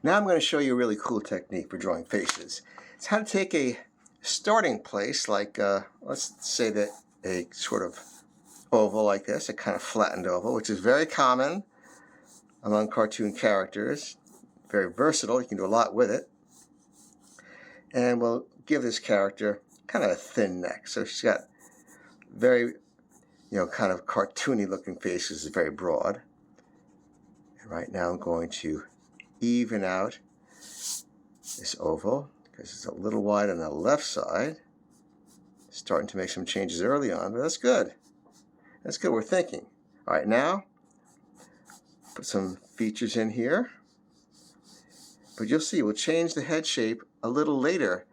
Now I'm going to show you a really cool technique for drawing faces. It's how to take a starting place, like let's say that a sort of oval like this, a kind of flattened oval, which is very common among cartoon characters. Very versatile, you can do a lot with it. And we'll give this character kind of a thin neck. So she's got very, kind of cartoony looking face, is very broad. And right now I'm going to even out this oval because it's a little wide on the left side. Starting to make some changes early on, but that's good. That's good, we're thinking. All right, now put some features in here. But you'll see, we'll change the head shape a little later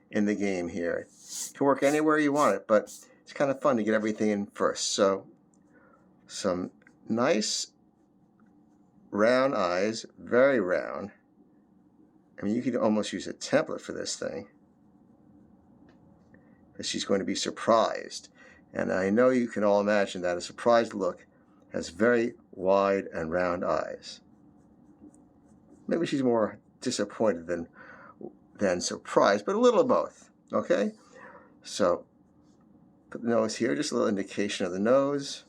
in the game here. It can work anywhere you want it, but it's kind of fun to get everything in first. So some nice round eyes, very round. I mean, you could almost use a template for this thing. Because she's going to be surprised. And I know you can all imagine that a surprised look has very wide and round eyes. Maybe she's more disappointed than surprised, but a little of both. Okay? So put the nose here, just a little indication of the nose.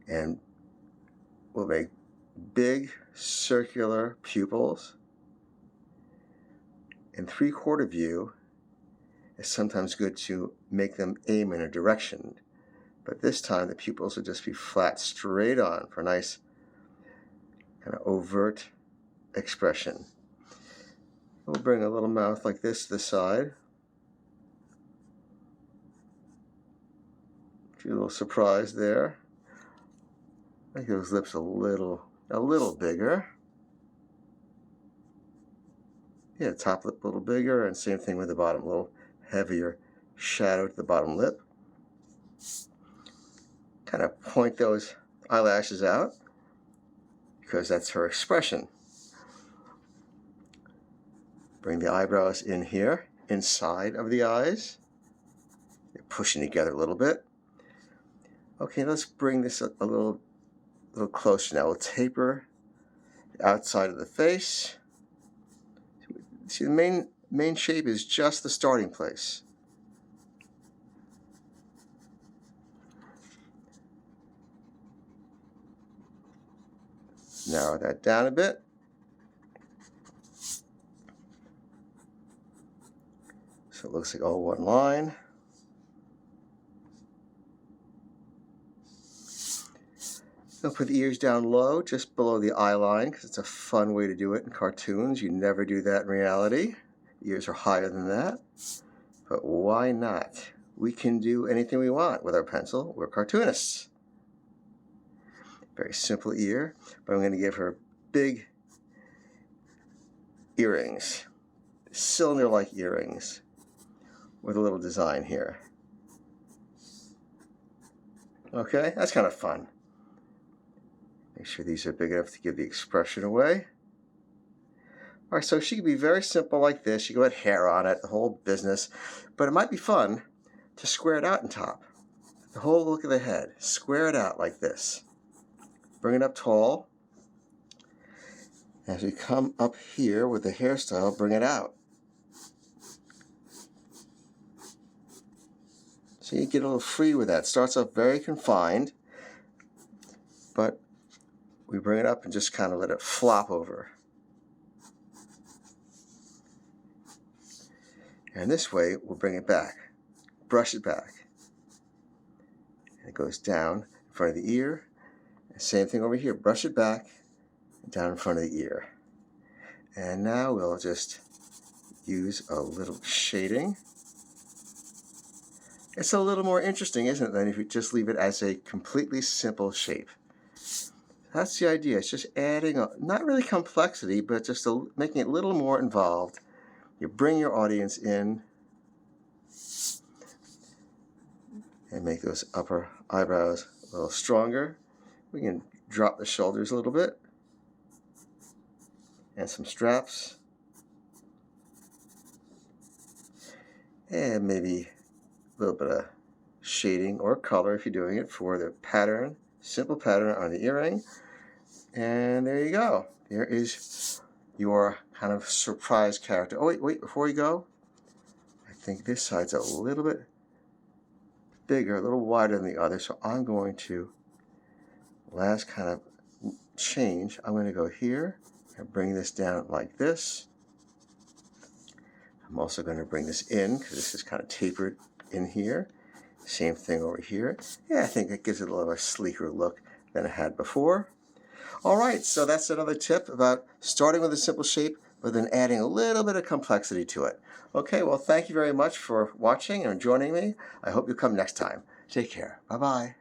And we'll make big circular pupils. In 3/4 view, it's sometimes good to make them aim in a direction. But this time the pupils will just be flat straight on for a nice kind of overt expression. We'll bring a little mouth like this to the side. A little surprise there. Make those lips a little bigger. Yeah, top lip a little bigger, and same thing with the bottom, a little heavier shadow to the bottom lip. Kind of point those eyelashes out because that's her expression. Bring the eyebrows in here, inside of the eyes. They're pushing together a little bit. Okay, let's bring this a little closer now. We'll taper the outside of the face. See, the main shape is just the starting place. Narrow that down a bit. So it looks like all one line. I'll put the ears down low, just below the eye line, because it's a fun way to do it in cartoons. You never do that in reality. The ears are higher than that. But why not? We can do anything we want with our pencil. We're cartoonists. Very simple ear, but I'm going to give her big earrings, cylinder-like earrings, with a little design here. Okay, that's kind of fun. Make sure these are big enough to give the expression away. All right, so she could be very simple like this. You could put hair on it, the whole business. But it might be fun to square it out on top. The whole look of the head. Square it out like this. Bring it up tall. As we come up here with the hairstyle, bring it out. So you get a little free with that. Starts off very confined, but we bring it up and just kind of let it flop over. And this way, we'll bring it back. Brush it back. And it goes down in front of the ear. And same thing over here. Brush it back down in front of the ear. And now we'll just use a little shading. It's a little more interesting, isn't it, than if you just leave it as a completely simple shape. That's the idea. It's just adding, not really complexity, but just making it a little more involved. You bring your audience in and make those upper eyebrows a little stronger. We can drop the shoulders a little bit. And some straps. And maybe a little bit of shading or color if you're doing it for the pattern, simple pattern on the earring. And there you go. there is your kind of surprise character. Oh, wait, before you go, I think this side's a little bit bigger, a little wider than the other, so I'm going to, last kind of change, I'm going to go here and bring this down like this. I'm also going to bring this in because this is kind of tapered in here. Same thing over here. Yeah, I think it gives it a little sleeker look than it had before. All right, so that's another tip about starting with a simple shape, but then adding a little bit of complexity to it. Okay, well, thank you very much for watching and joining me. I hope you come next time. Take care. Bye-bye.